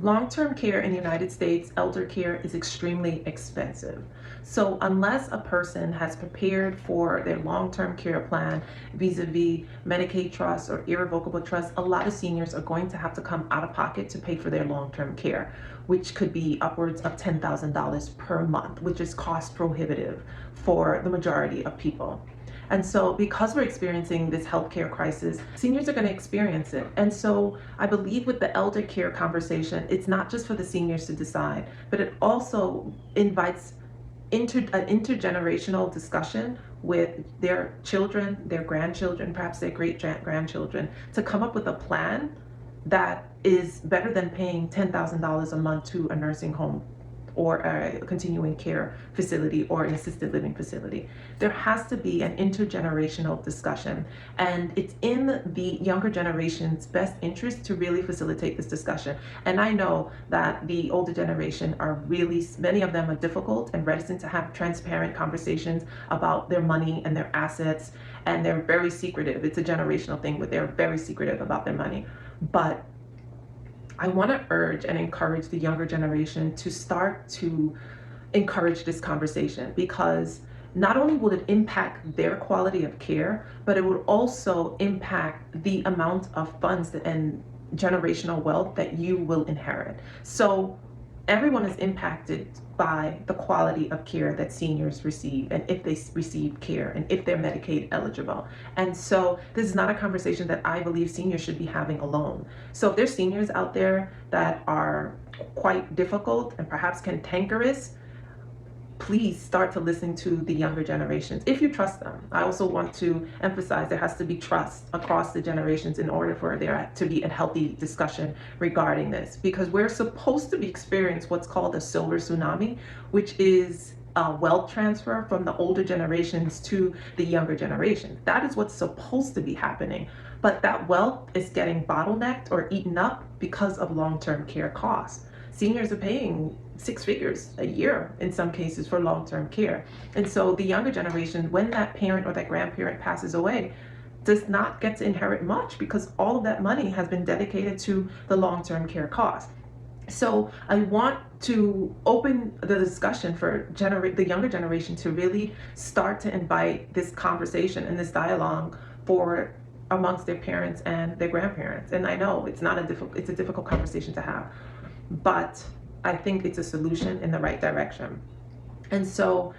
Long-term care in the United States, elder care is extremely expensive. So unless a person has prepared for their long-term care plan vis-a-vis Medicaid trust or irrevocable trust, a lot of seniors are going to have to come out of pocket to pay for their long-term care, which could be upwards of $10,000 per month, which is cost prohibitive for the majority of people. And so, because we're experiencing this healthcare crisis, seniors are going to experience it. And so, I believe with the elder care conversation, it's not just for the seniors to decide, but it also invites an intergenerational discussion with their children, their grandchildren, perhaps their great grandchildren, to come up with a plan that is better than paying $10,000 a month to a nursing home or a continuing care facility or an assisted living facility. There has to be an intergenerational discussion, and it's in the younger generation's best interest to really facilitate this discussion. And I know that the older generation many of them are difficult and reticent to have transparent conversations about their money and their assets, and they're very secretive. It's a generational thing, but they're very secretive about their money. But I want to urge and encourage the younger generation to start to encourage this conversation, because not only will it impact their quality of care, but it will also impact the amount of funds and generational wealth that you will inherit. So everyone is impacted by the quality of care that seniors receive, and if they receive care, and if they're Medicaid eligible. And so this is not a conversation that I believe seniors should be having alone. So if there's seniors out there that are quite difficult and perhaps cantankerous, please start to listen to the younger generations if you trust them. I also want to emphasize there has to be trust across the generations in order for there to be a healthy discussion regarding this, because we're supposed to be experiencing what's called a silver tsunami, which is a wealth transfer from the older generations to the younger generation. That is what's supposed to be happening. But that wealth is getting bottlenecked or eaten up because of long-term care costs. Seniors are paying six figures a year in some cases for long-term care. And so the younger generation, when that parent or that grandparent passes away, does not get to inherit much, because all of that money has been dedicated to the long-term care cost. So I want to open the discussion for the younger generation to really start to invite this conversation and this dialogue for amongst their parents and their grandparents. And I know it's a difficult conversation to have, but I think it's a solution in the right direction. And so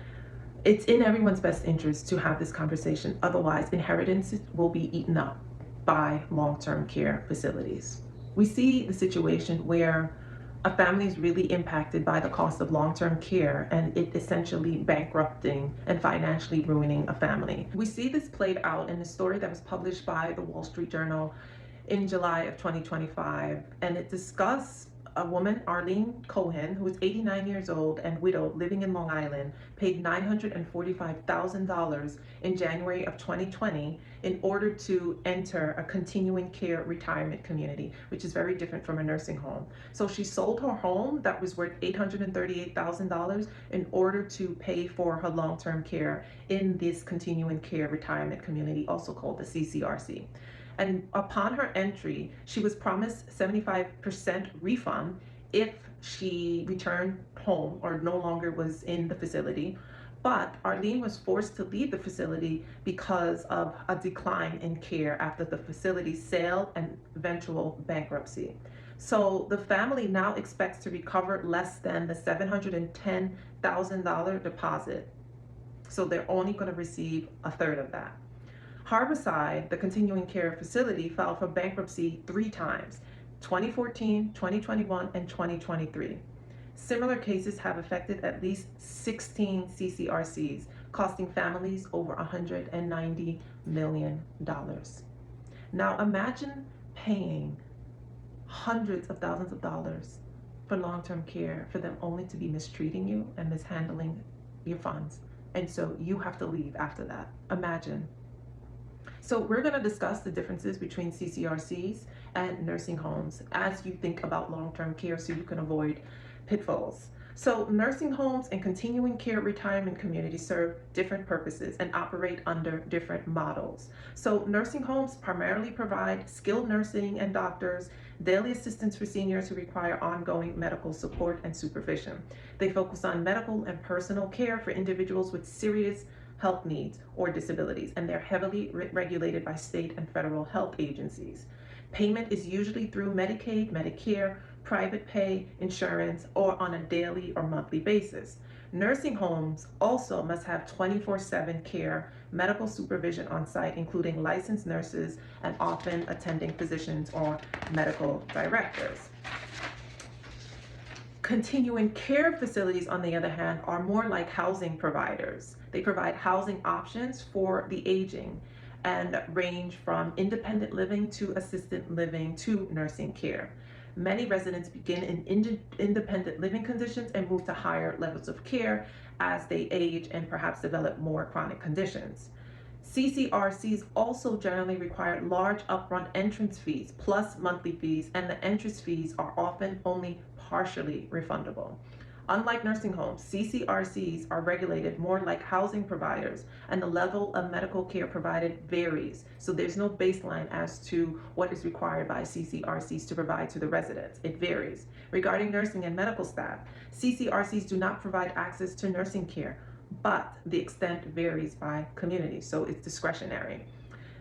it's in everyone's best interest to have this conversation. Otherwise, inheritance will be eaten up by long-term care facilities. We see the situation where a family is really impacted by the cost of long-term care, and it essentially bankrupting and financially ruining a family. We see this played out in a story that was published by the Wall Street Journal in July of 2025, and it discussed a woman, Arlene Cohen, who is 89 years old and widowed, living in Long Island, paid $945,000 in January of 2020 in order to enter a continuing care retirement community, which is very different from a nursing home. So she sold her home that was worth $838,000 in order to pay for her long-term care in this continuing care retirement community, also called the CCRC. And upon her entry, she was promised 75% refund if she returned home or no longer was in the facility. But Arlene was forced to leave the facility because of a decline in care after the facility's sale and eventual bankruptcy. So the family now expects to recover less than the $710,000 deposit. So they're only going to receive a third of that. Harborside, the continuing care facility, filed for bankruptcy 3 times: 2014, 2021, and 2023. Similar cases have affected at least 16 CCRCs, costing families over $190 million. Now imagine paying hundreds of thousands of dollars for long-term care for them only to be mistreating you and mishandling your funds. And so you have to leave after that. Imagine. So we're going to discuss the differences between CCRCs and nursing homes as you think about long-term care, so you can avoid pitfalls. So, nursing homes and continuing care retirement communities serve different purposes and operate under different models. So, nursing homes primarily provide skilled nursing and doctors, daily assistance for seniors who require ongoing medical support and supervision. They focus on medical and personal care for individuals with serious health needs or disabilities, and they're heavily regulated by state and federal health agencies. Payment is usually through Medicaid, Medicare, private pay, insurance, or on a daily or monthly basis. Nursing homes also must have 24/7 care, medical supervision on site, including licensed nurses and often attending physicians or medical directors. Continuing care facilities, on the other hand, are more like housing providers. They provide housing options for the aging and range from independent living to assisted living to nursing care. Many residents begin in independent living conditions and move to higher levels of care as they age and perhaps develop more chronic conditions. CCRCs also generally require large upfront entrance fees plus monthly fees, and the entrance fees are often only partially refundable. Unlike nursing homes, CCRCs are regulated more like housing providers, and the level of medical care provided varies. So there's no baseline as to what is required by CCRCs to provide to the residents. It varies. Regarding nursing and medical staff, CCRCs do not provide access to nursing care, but the extent varies by community, so it's discretionary.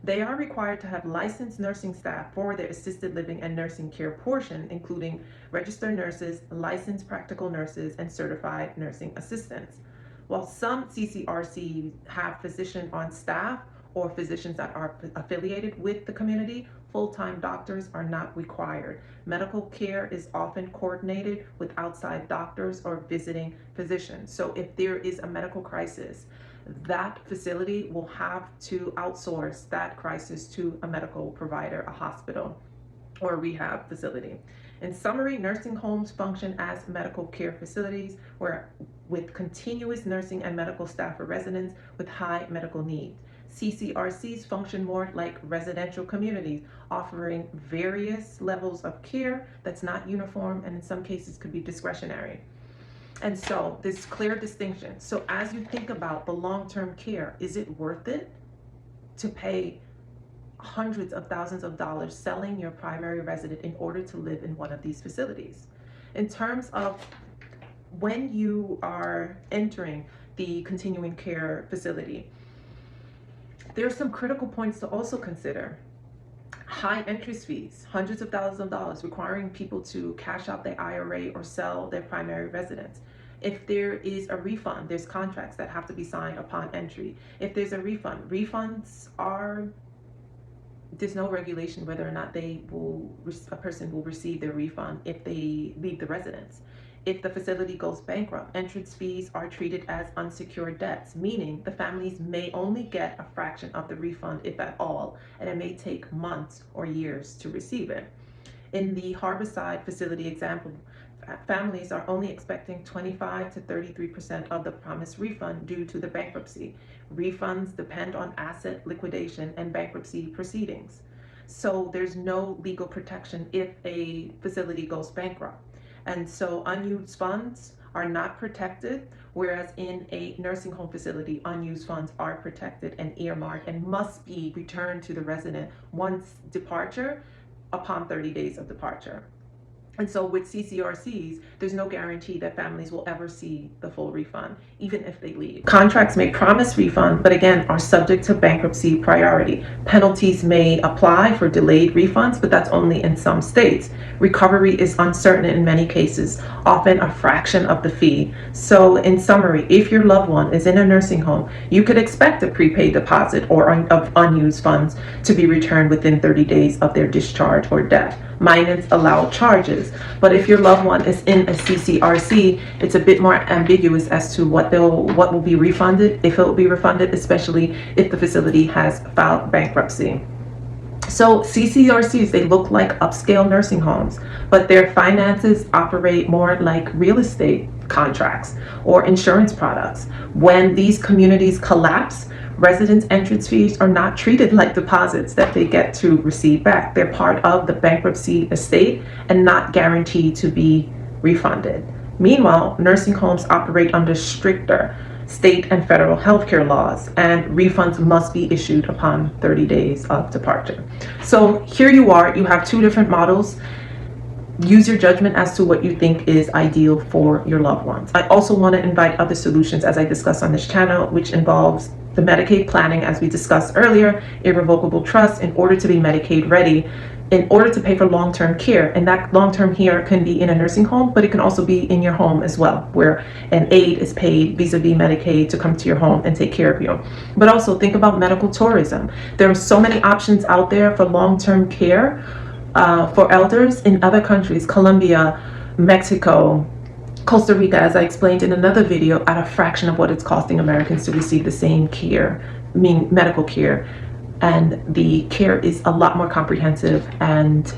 They are required to have licensed nursing staff for their assisted living and nursing care portion, including registered nurses, licensed practical nurses, and certified nursing assistants. While some CCRCs have physicians on staff or physicians that are affiliated with the community, full-time doctors are not required. Medical care is often coordinated with outside doctors or visiting physicians. So if there is a medical crisis, that facility will have to outsource that crisis to a medical provider, a hospital, or a rehab facility. In summary, nursing homes function as medical care facilities with continuous nursing and medical staff for residents with high medical needs. CCRCs function more like residential communities, offering various levels of care that's not uniform and in some cases could be discretionary. And so this clear distinction. So as you think about the long-term care, is it worth it to pay hundreds of thousands of dollars selling your primary resident in order to live in one of these facilities? In terms of when you are entering the continuing care facility, there are some critical points to also consider. High entrance fees, hundreds of thousands of dollars, requiring people to cash out their IRA or sell their primary residence. If there is a refund, there's contracts that have to be signed upon entry. If there's a refund, there's no regulation whether or not a person will receive their refund if they leave the residence. If the facility goes bankrupt, entrance fees are treated as unsecured debts, meaning the families may only get a fraction of the refund, if at all, and it may take months or years to receive it. In the Harborside facility example, families are only expecting 25 to 33% of the promised refund due to the bankruptcy. Refunds depend on asset liquidation and bankruptcy proceedings. So there's no legal protection if a facility goes bankrupt. And so unused funds are not protected, whereas in a nursing home facility, unused funds are protected and earmarked and must be returned to the resident once departure, upon 30 days of departure. And so with CCRCs, there's no guarantee that families will ever see the full refund, even if they leave. Contracts may promise refund, but again, are subject to bankruptcy priority. Penalties may apply for delayed refunds, but that's only in some states. Recovery is uncertain in many cases, often a fraction of the fee. So in summary, if your loved one is in a nursing home, you could expect a prepaid deposit or of unused funds to be returned within 30 days of their discharge or death, minus allowed charges. But if your loved one is in a CCRC, it's a bit more ambiguous as to what will be refunded, if it will be refunded, especially if the facility has filed bankruptcy. So CCRCs, they look like upscale nursing homes, but their finances operate more like real estate contracts or insurance products. When these communities collapse, residents' entrance fees are not treated like deposits that they get to receive back. They're part of the bankruptcy estate and not guaranteed to be refunded. Meanwhile, nursing homes operate under stricter state and federal healthcare laws, and refunds must be issued upon 30 days of departure. So here you are, you have two different models. Use your judgment as to what you think is ideal for your loved ones. I also want to invite other solutions, as I discussed on this channel, which involves the Medicaid planning, as we discussed earlier, irrevocable trust in order to be Medicaid ready, in order to pay for long-term care. And that long-term care can be in a nursing home, but it can also be in your home as well, where an aid is paid vis-a-vis Medicaid to come to your home and take care of you. But also think about medical tourism. There are so many options out there for long-term care for elders in other countries, Colombia, Mexico, Costa Rica, as I explained in another video, at a fraction of what it's costing Americans to receive the same care, medical care. And the care is a lot more comprehensive and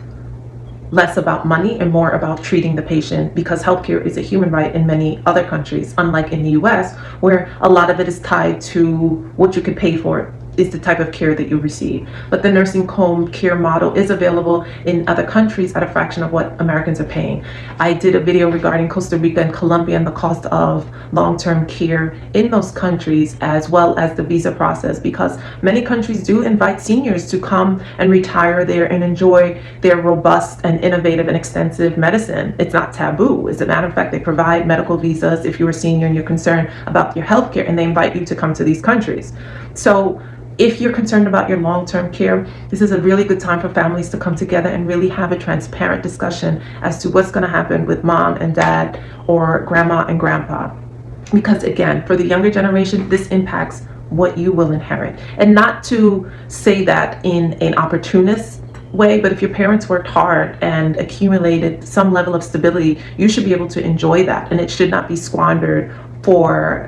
less about money and more about treating the patient, because healthcare is a human right in many other countries, unlike in the US, where a lot of it is tied to what you could pay for is the type of care that you receive. But the nursing home care model is available in other countries at a fraction of what Americans are paying. I did a video regarding Costa Rica and Colombia and the cost of long-term care in those countries, as well as the visa process, because many countries do invite seniors to come and retire there and enjoy their robust and innovative and extensive medicine. It's not taboo. As a matter of fact, they provide medical visas if you're a senior and you're concerned about your health care, and they invite you to come to these countries. So if you're concerned about your long-term care, this is a really good time for families to come together and really have a transparent discussion as to what's going to happen with mom and dad or grandma and grandpa. Because again, for the younger generation, this impacts what you will inherit. And not to say that in an opportunist way, but if your parents worked hard and accumulated some level of stability, you should be able to enjoy that, and it should not be squandered for,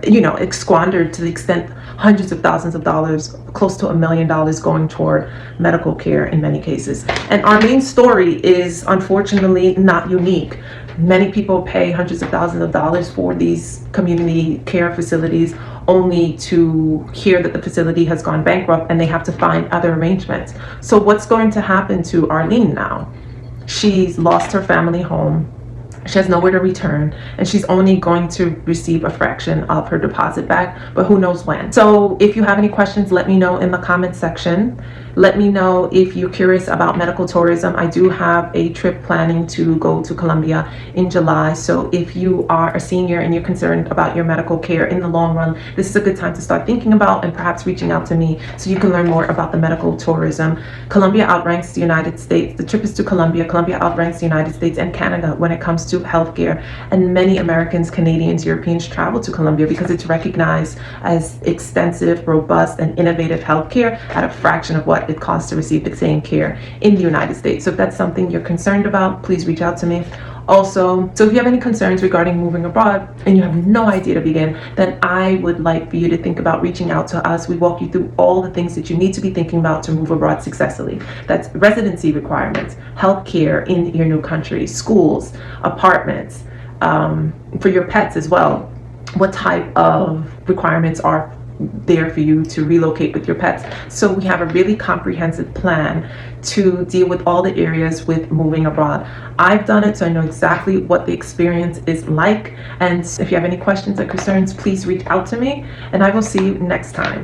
squandered to the extent hundreds of thousands of dollars, close to $1 million going toward medical care in many cases. And our main story is unfortunately not unique. Many people pay hundreds of thousands of dollars for these community care facilities, only to hear that the facility has gone bankrupt and they have to find other arrangements. So what's going to happen to Arlene now? She's lost her family home. She has nowhere to return, and she's only going to receive a fraction of her deposit back, but who knows when. So if you have any questions, let me know in the comment section. Let me know if you're curious about medical tourism. I do have a trip planning to go to Colombia in July. So if you are a senior and you're concerned about your medical care in the long run, this is a good time to start thinking about and perhaps reaching out to me so you can learn more about the medical tourism. Colombia outranks the United States. The trip is to Colombia. Colombia outranks the United States and Canada when it comes to healthcare. And many Americans, Canadians, Europeans travel to Colombia because it's recognized as extensive, robust, and innovative healthcare at a fraction of what it costs to receive the same care in the United States. So if that's something you're concerned about, please reach out to me. Also, so if you have any concerns regarding moving abroad and you have no idea to begin, then I would like for you to think about reaching out to us. We walk you through all the things that you need to be thinking about to move abroad successfully. That's residency requirements, healthcare in your new country, schools, apartments, for your pets as well. What type of requirements are there for you to relocate with your pets? So we have a really comprehensive plan to deal with all the areas with moving abroad. I've done it, so I know exactly what the experience is like. And if you have any questions or concerns, please reach out to me, and I will see you next time.